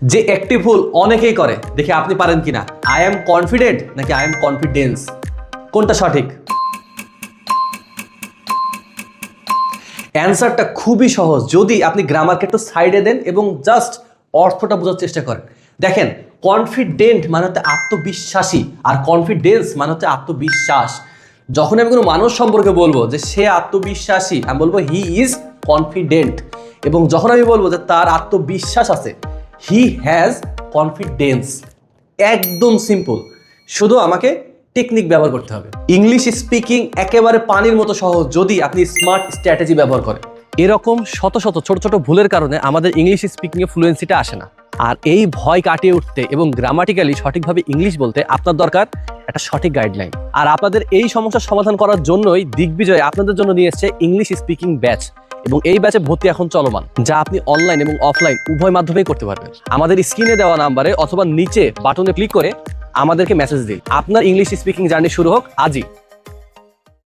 যে একটি ভুল অনেকেই করে, দেখি আপনি পারেন কিনা। আই এম কনফিডেন্ট নাকি আই এম কনফিডেন্স, কোনটা সঠিক? অ্যান্সারটা খুবই সহজ, যদি আপনি গ্রামারকে একটু সাইডে দেন এবং জাস্ট অর্থটা বোঝার চেষ্টা করেন। দেখেন, কনফিডেন্ট মানে হচ্ছে আত্মবিশ্বাসী, আর কনফিডেন্স মানে হচ্ছে আত্মবিশ্বাস। যখন আমি কোনো মানুষ সম্পর্কে বলবো যে সে আত্মবিশ্বাসী, আমি বলবো হি ইজ কনফিডেন্ট। এবং যখন আমি বলবো যে তার আত্মবিশ্বাস আছে, হি হ্যাজ কনফিডেন্স। একদম সিম্পল, শুধু আমাকে টেকনিক ব্যবহার করতে হবে। ইংলিশ স্পিকিং একেবারে পানির মতো সহজ যদি আপনি স্মার্ট স্ট্র্যাটেজি ব্যবহার করেন। এরকম শত শত ছোট ছোট ভুলের কারণে আমাদের ইংলিশ স্পিকিংয়ে ফ্লুয়েন্সিটা আসে না। আর এই ভয় কাটিয়ে উঠতে এবং গ্রামাটিক্যালি সঠিকভাবে ইংলিশ বলতে আপনার দরকার একটা সঠিক গাইডলাইন। আর আপনাদের এই সমস্যার সমাধান করার জন্যই দিগ্বিজয় আপনাদের জন্য নিয়ে এসেছে ইংলিশ স্পিকিং ব্যাচ। এবং এই ব্যাচে ভর্তি এখন চলমান, যা আপনি অনলাইন এবং অফলাইন উভয় মাধ্যমেই করতে পারবেন। আমাদের স্ক্রিনে দেওয়া নাম্বারে অথবা নিচে বাটনে ক্লিক করে আমাদেরকে মেসেজ দিন। আপনার ইংলিশ স্পিকিং জার্নি শুরু হোক আজই।